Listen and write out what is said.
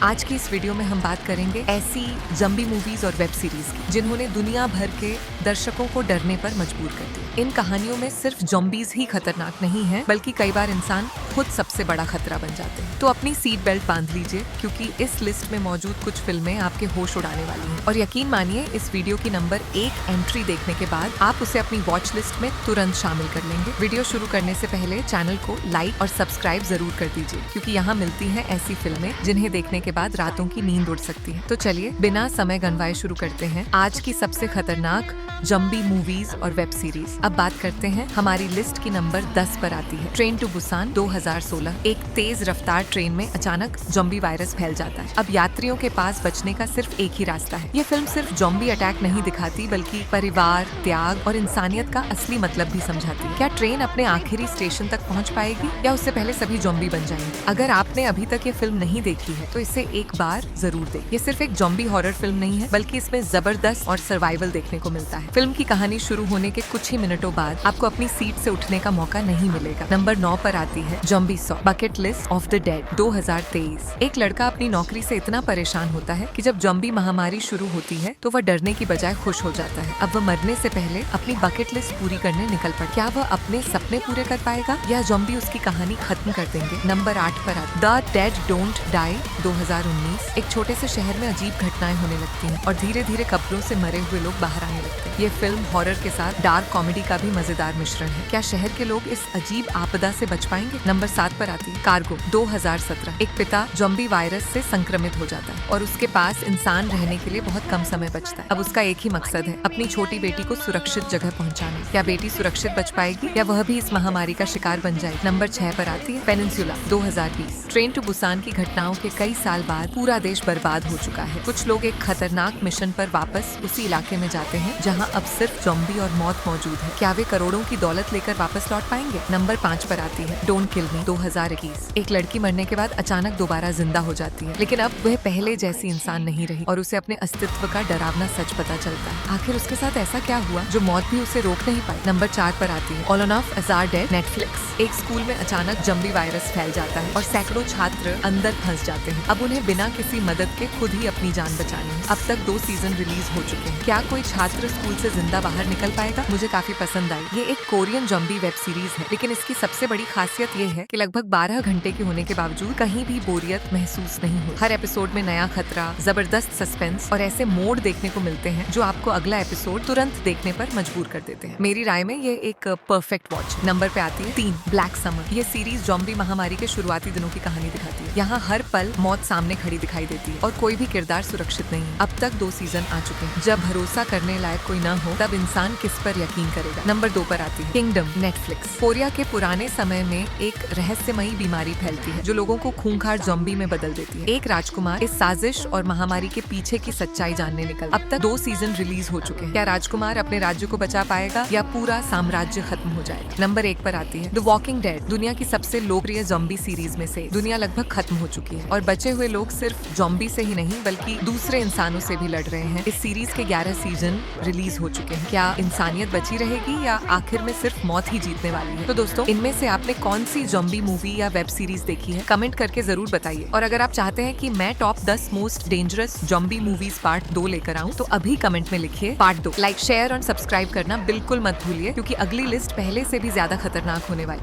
आज की इस वीडियो में हम बात करेंगे ऐसी ज़ॉम्बी मूवीज और वेब सीरीज की जिन्होंने दुनिया भर के दर्शकों को डरने पर मजबूर कर दिया। इन कहानियों में सिर्फ ज़ॉम्बीज ही खतरनाक नहीं है, बल्कि कई बार इंसान खुद सबसे बड़ा खतरा बन जाते हैं। तो अपनी सीट बेल्ट बांध लीजिए, क्योंकि इस लिस्ट में मौजूद कुछ फिल्में आपके होश उड़ाने वाली हैं। और यकीन मानिए, इस वीडियो की नंबर 1 एंट्री देखने के बाद आप उसे अपनी वॉच लिस्ट में तुरंत शामिल कर लेंगे। वीडियो शुरू करने से पहले चैनल को लाइक और सब्सक्राइब जरूर कर दीजिए, क्योंकि यहाँ मिलती हैं ऐसी फिल्में जिन्हें देखने के बाद रातों की नींद उड़ सकती है। तो चलिए बिना समय गंवाए शुरू करते हैं आज की सबसे खतरनाक ज़ॉम्बी मूवीज और वेब सीरीज। अब बात करते हैं, हमारी लिस्ट की नंबर 10 पर आती है ट्रेन टू बुसान 2016। एक तेज रफ्तार ट्रेन में अचानक ज़ॉम्बी वायरस फैल जाता है। अब यात्रियों के पास बचने का सिर्फ एक ही रास्ता है। ये फिल्म सिर्फ ज़ॉम्बी अटैक नहीं दिखाती, बल्कि परिवार, त्याग और इंसानियत का असली मतलब भी समझाती है। क्या ट्रेन अपने आखिरी स्टेशन तक पहुंच पाएगी, या उससे पहले सभी ज़ॉम्बी बन जाएंगे? अगर आपने अभी तक ये फिल्म नहीं देखी है तो इसे एक बार जरूर देखें। ये सिर्फ एक ज़ॉम्बी हॉरर फिल्म नहीं है, बल्कि इसमें जबरदस्त और सर्वाइवल देखने को मिलता है। फिल्म की कहानी शुरू होने के कुछ ही मिनटों बाद आपको अपनी सीट से उठने का मौका नहीं मिलेगा। नंबर 9 पर आती है zombie saw bucket list of the dead 2023। एक लड़का अपनी नौकरी से इतना परेशान होता है कि जब ज़ॉम्बी महामारी शुरू होती है तो वह डरने की बजाय खुश हो जाता है। अब वह मरने से पहले अपनी बकेट लिस्ट पूरी करने निकल पड़े। क्या वह अपने सपने पूरे कर पाएगा, या ज़ॉम्बी उसकी कहानी खत्म कर देंगे? नंबर 8 पर आता द डेड डोंट डाई 2019। एक छोटे से शहर में अजीब घटनाएं होने लगती हैं और धीरे धीरे कब्रों से मरे हुए लोग बाहर आने लगते हैं। ये फिल्म हॉरर के साथ डार्क कॉमेडी का भी मजेदार मिश्रण है। क्या शहर के लोग इस अजीब आपदा से बच पाएंगे? नंबर 7 पर आती है कार्गो 2017। एक पिता ज़ॉम्बी वायरस से संक्रमित हो जाता है और उसके पास इंसान रहने के लिए बहुत कम समय बचता है। अब उसका एक ही मकसद है, अपनी छोटी बेटी को सुरक्षित जगह पहुंचाना। क्या बेटी सुरक्षित बच पाएगी, या वह भी इस महामारी का शिकार बन जाएगी? नंबर 6 पर आती है पेनिनसुला 2020। ट्रेन टू बुसान की घटनाओं के कई साल बाद पूरा देश बर्बाद हो चुका है। कुछ लोग एक खतरनाक मिशन पर वापस उसी इलाके में जाते हैं जहां अब सिर्फ ज़ॉम्बी और मौत मौजूद है। क्या वे करोड़ों की दौलत लेकर वापस लौट पाएंगे? नंबर 5 पर आती है डोंट किल मी 2021। एक लड़की मरने के बाद अचानक दोबारा जिंदा हो जाती है, लेकिन अब वह पहले जैसी इंसान नहीं रही और उसे अपने अस्तित्व का डरावना सच पता चलता है। आखिर उसके साथ ऐसा क्या हुआ जो मौत भी उसे रोक नहीं पाई? नंबर 4 पर आती है all of us are dead Netflix. एक स्कूल में अचानक ज़ॉम्बी वायरस फैल जाता है और सैकड़ों छात्र अंदर फंस जाते हैं। अब उन्हें बिना किसी मदद के खुद ही अपनी जान बचानी है। अब तक 2 सीजन रिलीज हो चुके हैं। क्या कोई छात्र स्कूल से जिंदा बाहर निकल पाएगा? मुझे काफी पसंद आई। ये एक कोरियन ज़ॉम्बी वेब सीरीज है, लेकिन इसकी सबसे बड़ी खासियत ये है कि लगभग 12 घंटे की होने के बावजूद कहीं भी बोरियत महसूस नहीं हुई। हर एपिसोड में नया खतरा, जबरदस्त सस्पेंस और ऐसे मोड देखने को मिलते हैं जो आपको अगला एपिसोड तुरंत देखने पर मजबूर कर देते हैं। मेरी राय में ये एक परफेक्ट वॉच। नंबर पे आती है 3 ब्लैक समर। ये सीरीज ज़ॉम्बी महामारी के शुरुआती दिनों की कहानी दिखाती है। यहाँ हर पल मौत सामने खड़ी दिखाई देती है और कोई भी किरदार सुरक्षित नहीं है। अब तक 2 सीजन आ चुके हैं। जब भरोसा करने लायक कोई न हो, तब इंसान किस पर यकीन करेगा? नंबर 2 पर आती है किंगडम नेटफ्लिक्स। कोरिया के पुराने समय में एक रहस्यमयी बीमारी फैलती है जो लोगों को खूंखार ज़ॉम्बी में बदल देती है। एक राजकुमार इस साजिश और महामारी के पीछे की सच्चाई जानने निकल। अब तक 2 सीजन रिलीज हो चुके हैं। क्या राजकुमार अपने राज्य को बचा पाएगा, या पूरा साम्राज्य खत्म हो जाएगा? नंबर 1 पर आती है द वॉकिंग डेड। दुनिया की सबसे लोकप्रिय ज़ॉम्बी सीरीज में से दुनिया लगभग खत्म हो चुकी है और बचे हुए लोग सिर्फ ज़ॉम्बी से ही नहीं, बल्कि दूसरे इंसानों से भी लड़ रहे हैं। इस सीरीज के 11 सीजन रिलीज हो चुके हैं। क्या इंसानियत बची रहेगी, या आखिर में सिर्फ मौत ही जीतने वाली है? तो दोस्तों, इनमें से आपने कौन सी ज़ॉम्बी मूवी या वेब सीरीज देखी है? कमेंट करके जरूर बताइए। और अगर आप चाहते हैं कि मैं top 10 most dangerous zombie movies part 2 लेकर आऊं, तो अभी कमेंट में लिखिए पार्ट 2। लाइक, शेयर और सब्सक्राइब करना बिल्कुल मत भूलिए, क्योंकि अगली लिस्ट पहले से भी ज्यादा खतरनाक होने वाली।